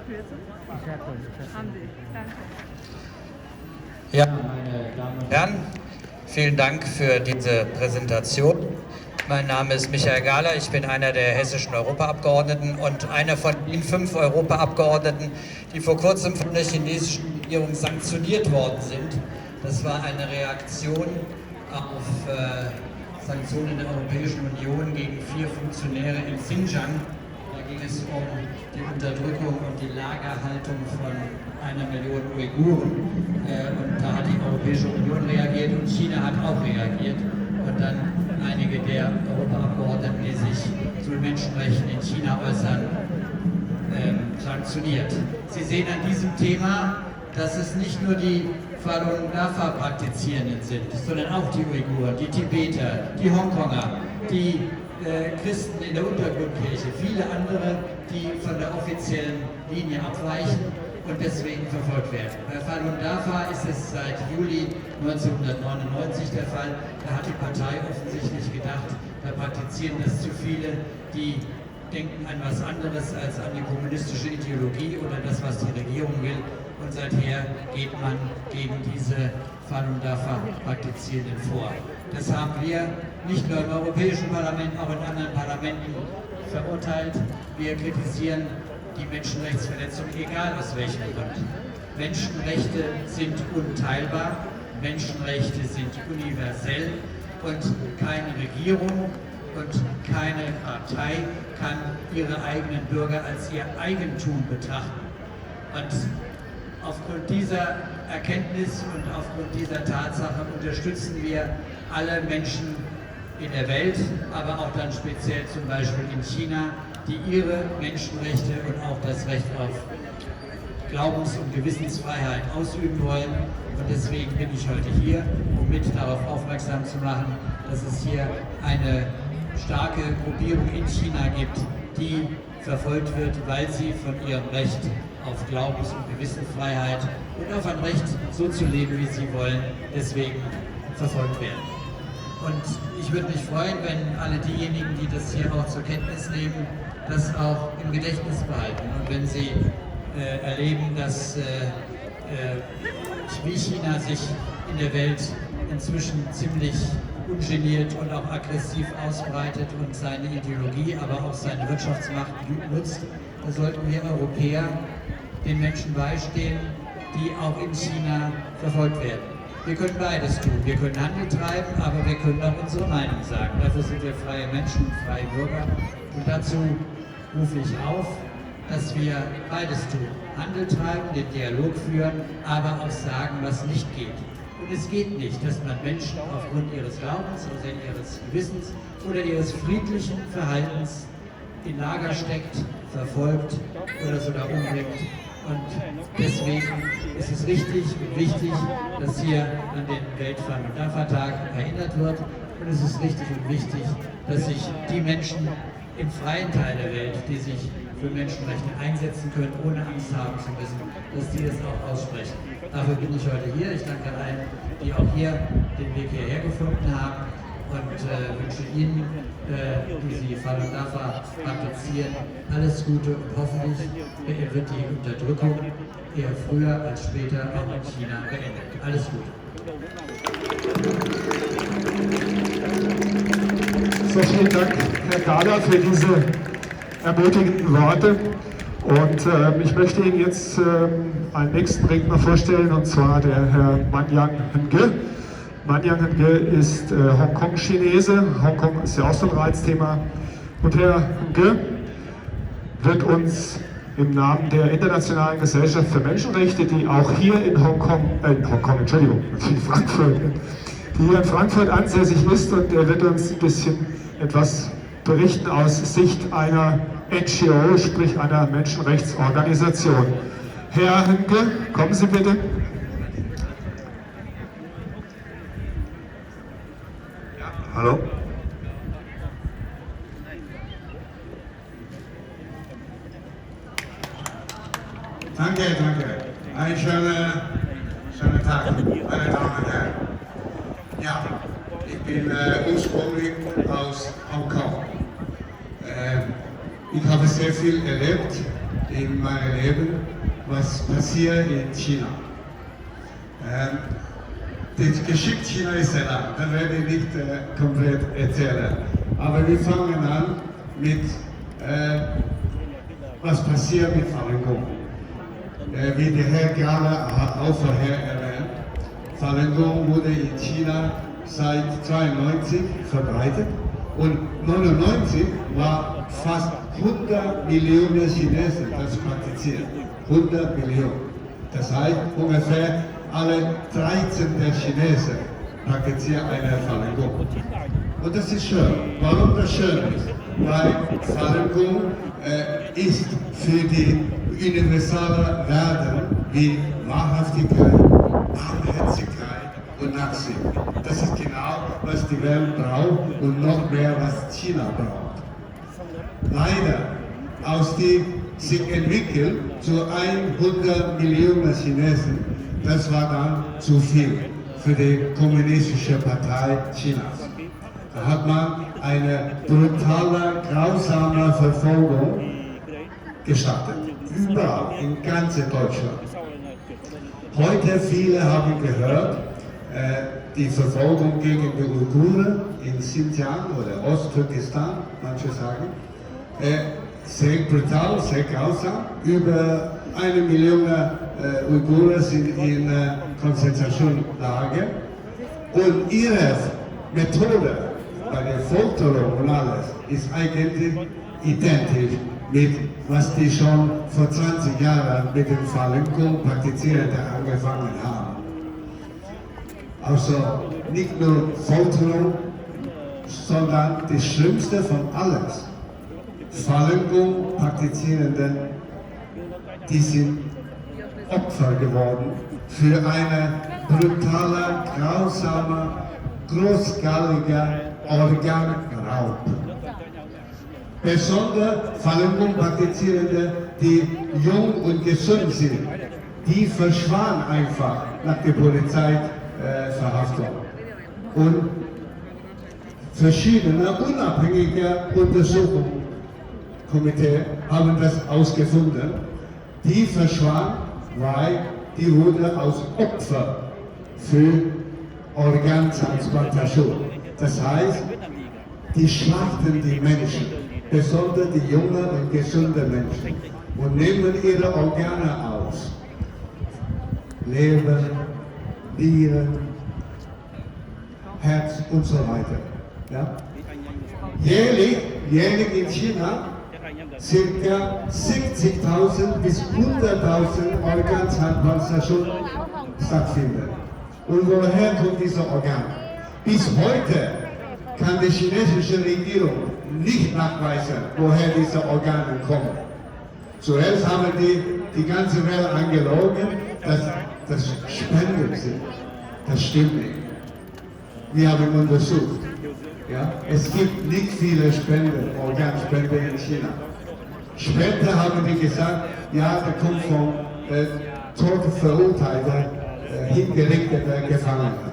Haben Sie. Danke. Ja, meine Damen und Herren, vielen Dank für diese Präsentation. Mein Name ist Michael Gahler, ich bin einer der hessischen Europaabgeordneten und einer von den 5 Europaabgeordneten, die vor kurzem von der chinesischen Regierung sanktioniert worden sind. Das war eine Reaktion auf Sanktionen der Europäischen Union gegen 4 Funktionäre in Xinjiang. Da ging es um die Unterdrückung und die Lagerhaltung von 1 Million Uiguren. Und da hat die Europäische Union reagiert und China hat auch reagiert. Und dann einige der Europaabgeordneten, die sich zu den Menschenrechten in China äußern, sanktioniert. Sie sehen an diesem Thema, dass es nicht nur die Falun Dafa Praktizierenden sind, sondern auch die Uiguren, die Tibeter, die Hongkonger, die Christen in der Untergrundkirche, viele andere, die von der offiziellen Linie abweichen und deswegen verfolgt werden. Bei Falun Dafa ist es seit Juli 1999 der Fall. Da hat die Partei offensichtlich gedacht, da praktizieren das zu viele, die denken an was anderes als an die kommunistische Ideologie oder das, was die Regierung will. Und seither geht man gegen diese Falun Dafa Praktizierenden vor. Das haben wir nicht nur im Europäischen Parlament, auch in anderen Parlamenten verurteilt. Wir kritisieren die Menschenrechtsverletzung, egal aus welchem Grund. Menschenrechte sind unteilbar, Menschenrechte sind universell und keine Regierung und keine Partei kann ihre eigenen Bürger als ihr Eigentum betrachten. Und aufgrund dieser Erkenntnis und aufgrund dieser Tatsache unterstützen wir alle Menschen in der Welt, aber auch dann speziell zum Beispiel in China, die ihre Menschenrechte und auch das Recht auf Glaubens- und Gewissensfreiheit ausüben wollen. Und deswegen bin ich heute hier, um mit darauf aufmerksam zu machen, dass es hier eine starke Gruppierung in China gibt, die verfolgt wird, weil sie von ihrem Recht auf Glaubens- und Gewissensfreiheit und auf ein Recht, so zu leben, wie sie wollen, deswegen verfolgt werden. Und ich würde mich freuen, wenn alle diejenigen, die das hier auch zur Kenntnis nehmen, das auch im Gedächtnis behalten. Und wenn sie erleben, dass wie China sich in der Welt inzwischen ziemlich ungeniert und auch aggressiv ausbreitet und seine Ideologie, aber auch seine Wirtschaftsmacht nutzt, da sollten wir Europäer den Menschen beistehen, die auch in China verfolgt werden. Wir können beides tun. Wir können Handel treiben, aber wir können auch unsere Meinung sagen. Dafür sind wir freie Menschen, freie Bürger. Und dazu rufe ich auf, dass wir beides tun. Handel treiben, den Dialog führen, aber auch sagen, was nicht geht. Und es geht nicht, dass man Menschen aufgrund ihres Glaubens oder ihres Gewissens oder ihres friedlichen Verhaltens in Lager steckt, verfolgt oder sogar umbringt. Und deswegen ist es richtig und wichtig, dass hier an den Weltfalun Dafa Tag erinnert wird. Und es ist richtig und wichtig, dass sich die Menschen im freien Teil der Welt, die sich für Menschenrechte einsetzen können, ohne Angst haben zu müssen, dass die das auch aussprechen. Dafür bin ich heute hier. Ich danke allen, die auch hier den Weg hierher gefunden haben und wünsche Ihnen, die Sie Falun Dafa praktizieren, alles Gute und hoffentlich wird die Unterdrückung eher früher als später auch in China beendet. Alles Gute. So, vielen Dank, Herr Gahler, für diese ermutigenden Worte. Und ich möchte Ihnen jetzt einen nächsten Redner vorstellen, und zwar der Herr Manyang Nge. Manyang Nge ist Hongkong-Chinese. Hongkong ist ja auch so ein Reizthema. Und Herr Nge wird uns im Namen der Internationalen Gesellschaft für Menschenrechte, die auch hier in Frankfurt, die hier in Frankfurt ansässig ist, und er wird uns ein bisschen etwas berichten aus Sicht einer NGO, sprich einer Menschenrechtsorganisation. Herr Nge, kommen Sie bitte. Ja, hallo. Danke. Einen schönen Tag, meine Damen und Herren. Ja, ich bin ursprünglich aus Hongkong. Ich habe sehr viel erlebt in meinem Leben, was passiert in China. Das Geschichte China ist sehr lang, das werde ich nicht komplett erzählen. Aber wir fangen an mit, was passiert mit Falun Gong. Wie der Herr gerade auch vorher erwähnt, Falun Gong wurde in China seit 92 verbreitet und 99 war fast 100 Millionen Chinesen das praktizieren. 100 Millionen. Das heißt, ungefähr alle 13 der Chinesen praktizieren eine Falun Gong. Und das ist schön. Warum das schön ist? Weil Falun Gong ist für die universale Werte wie Wahrhaftigkeit, Barmherzigkeit und Nachsicht. Das ist genau, was die Welt braucht und noch mehr, was China braucht. Leider, aus die sich entwickelt zu 100 Millionen Chinesen, das war dann zu viel für die Kommunistische Partei Chinas. Da hat man eine brutale, grausame Verfolgung gestartet. Überall, in ganz Deutschland. Heute viele haben gehört, die Verfolgung gegen die Uiguren in Xinjiang oder Osttürkestan, manche sagen, sehr brutal, sehr grausam. Über 1 Million Uiguren sind in Konzentrationslager und ihre Methode bei der Folterung und alles ist eigentlich identisch mit was die schon vor 20 Jahren mit dem Falun Gong Praktizierenden angefangen haben. Also nicht nur Folterung, sondern das Schlimmste von alles. Falun Gong Praktizierenden, die sind Opfer geworden für eine brutale, grausame, großskalige Organraub. Besonders Falun Gong Praktizierende, die jung und gesund sind, die verschwanden einfach nach der Polizeiverhaftung. Und verschiedene unabhängige Untersuchungskomitees haben das ausgefunden. Die verschwanden, weil die wurden als Opfer für Organtransplantation. Das heißt, die schlachten die Menschen, besonders die jungen und gesunden Menschen, und nehmen ihre Organe aus. Leber, Nieren, Herz und so weiter. Ja? Jährlich in China ca. 60.000 bis 100.000 Organtransplantationen stattfinden. Und woher kommt dieser Organ? Bis heute kann die chinesische Regierung nicht nachweisen, woher diese Organe kommen. Zuerst haben die ganze Welt angelogen, dass das Spenden sind. Das stimmt nicht. Wir haben untersucht. Ja? Es gibt nicht viele Spenden, Organspenden in China. Später haben die gesagt, ja, der kommt von todverurteilten, hingerichteten Gefangenen.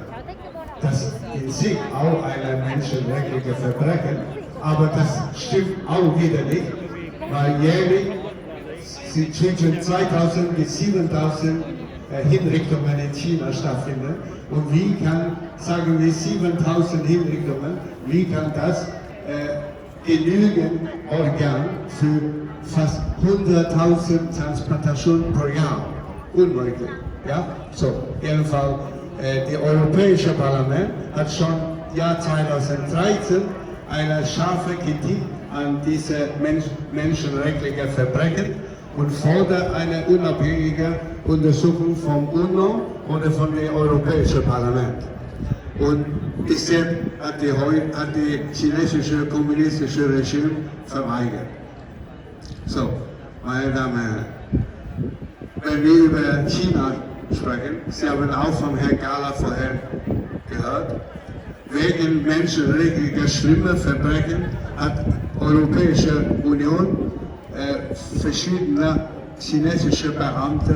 Das ist in sich auch ein menschenrechtliches Verbrechen, aber das stimmt auch wieder nicht, weil jährlich sind zwischen 2000 bis 7000 Hinrichtungen in China stattfinden. Und wie kann, sagen wir, 7000 Hinrichtungen, wie kann das genügend Organ für fast 100.000 Transplantationen pro Jahr? Unmöglich. Ja? So, jedenfalls, das Europäische Parlament hat schon im Jahr 2013 eine scharfe Kritik an diese menschenrechtlichen Verbrechen und fordert eine unabhängige Untersuchung vom UNO oder von dem Europäischen Parlament. Und bis jetzt hat die chinesische kommunistische Regime verweigert. So, meine Damen und Herren, wenn wir über China sprechen, Sie haben auch vom Herrn Gala vorher gehört, wegen menschenrechtlicher schlimmer Verbrechen hat die Europäische Union verschiedene chinesische Beamte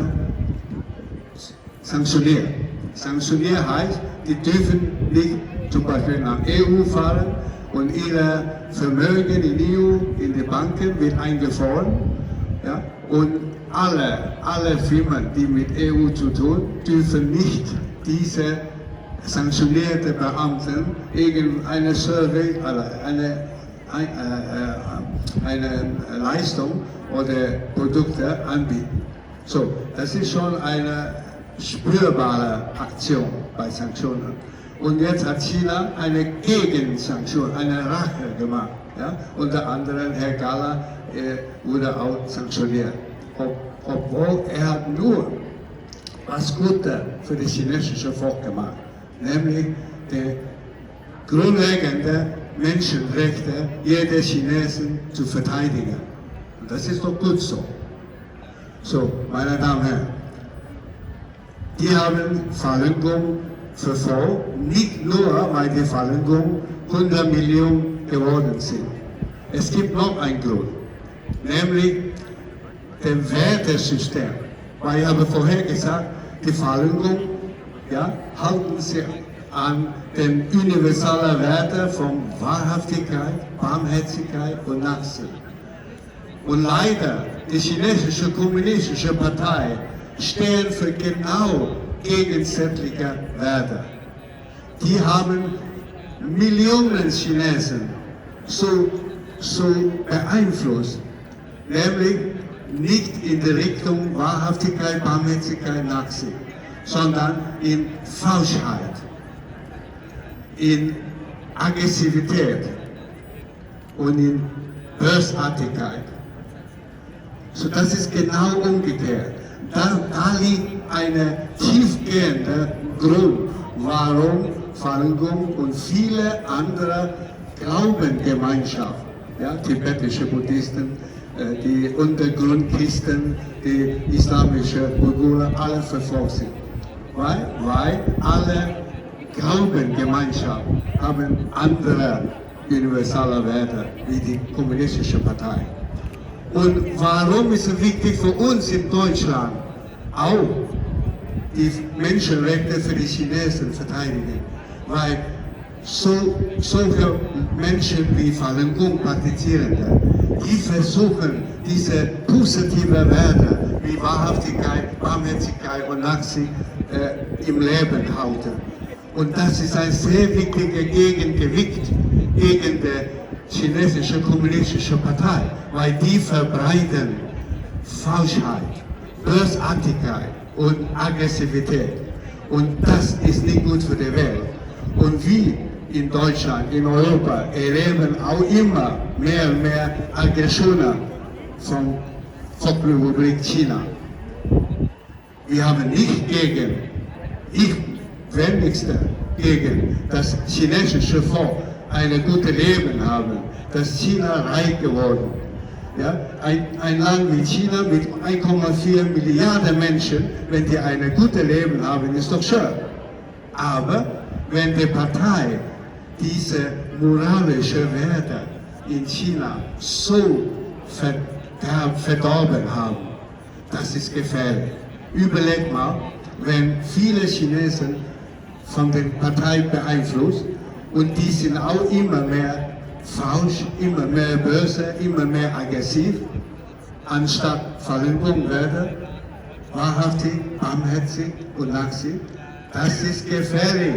sanktioniert. Sanktioniert heißt, die dürfen nicht zum Beispiel nach EU fahren und ihre Vermögen in EU, in die Banken wird eingefroren. Ja? Und alle Firmen, die mit EU zu tun, dürfen nicht diese sanktionierte Beamten irgendeine Service, eine Leistung oder Produkte anbieten. So, das ist schon eine spürbare Aktion bei Sanktionen. Und jetzt hat China eine Gegensanktion, eine Rache gemacht. Ja? Unter anderem Herr Gala wurde auch sanktioniert. Obwohl er hat nur was Gutes für das chinesische Volk gemacht, nämlich die grundlegenden Menschenrechte jeder Chinesen zu verteidigen. Und das ist doch gut so. So, meine Damen und Herren, die haben Falun Gong verfolgt, nicht nur, weil die Falun Gong 100 Millionen geworden sind. Es gibt noch einen Grund, nämlich das Wertesystem. Weil ich habe vorher gesagt, die Falun Gong halten sich an den universalen Werten von Wahrhaftigkeit, Barmherzigkeit und Nachsicht. Und leider, die chinesische kommunistische Partei stehen für genau gegensätzliche Werte. Die haben Millionen Chinesen so beeinflusst, nämlich nicht in die Richtung Wahrhaftigkeit, Barmherzigkeit, Nachsicht, sondern in Falschheit, in Aggressivität und in Bösartigkeit. So, das ist genau umgekehrt. Da liegt ein tiefgehender Grund, warum Falun Gong und viele andere Glaubengemeinschaften, tibetische Buddhisten, die Untergrundchristen, die islamische Uiguren, alle verfolgt sind. Weil alle Glaubengemeinschaften haben andere universale Werte wie die kommunistische Partei. Und warum ist es wichtig für uns in Deutschland auch die Menschenrechte für die Chinesen verteidigen? Weil solche Menschen wie Falun Gong Praktizierende, die versuchen, diese positive Werte wie Wahrhaftigkeit, Barmherzigkeit und Nachsicht im Leben halten. Und das ist ein sehr wichtiger Gegengewicht gegen die chinesische kommunistische Partei, weil die verbreiten Falschheit, Bösartigkeit und Aggressivität. Und das ist nicht gut für die Welt. Und wir in Deutschland, in Europa erleben auch immer mehr und mehr Aggressionen von Volksrepublik China. Wir haben nicht gegen, wenigstens gegen das chinesische Volk ein gutes Leben haben, dass China reich geworden. Ja? Ein Land wie China mit 1,4 Milliarden Menschen, wenn die ein gutes Leben haben, ist doch schön. Aber wenn die Partei diese moralischen Werte in China so verdorben haben, das ist gefährlich. Überleg mal, wenn viele Chinesen von der Partei beeinflusst und die sind auch immer mehr falsch, immer mehr böse, immer mehr aggressiv, anstatt Falun Gong werden, wahrhaftig, barmherzig und Nachsicht, das ist gefährlich.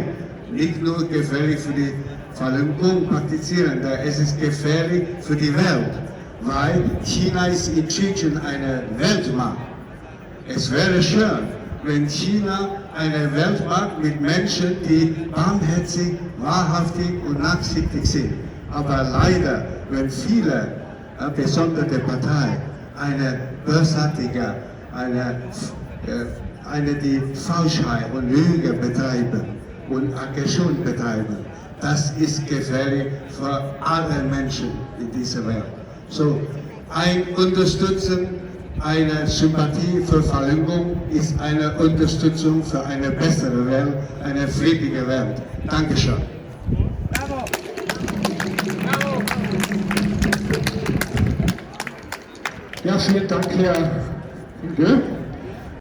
Nicht nur gefährlich für die Falun Gong Praktizierenden, es ist gefährlich für die Welt, weil China ist inzwischen eine Weltmacht. Es wäre schön, wenn China eine Weltmacht mit Menschen, die barmherzig, wahrhaftig und nachsichtig sind. Aber leider, wenn viele, besonders die Partei, eine bösartige, eine die Falschheit und Lüge betreiben und Aggression betreiben, das ist gefährlich für alle Menschen in dieser Welt. So, ein Unterstützen, eine Sympathie für Falun Gong ist eine Unterstützung für eine bessere Welt, eine friedliche Welt. Dankeschön. Bravo. Ja, vielen Dank, Herr Inge.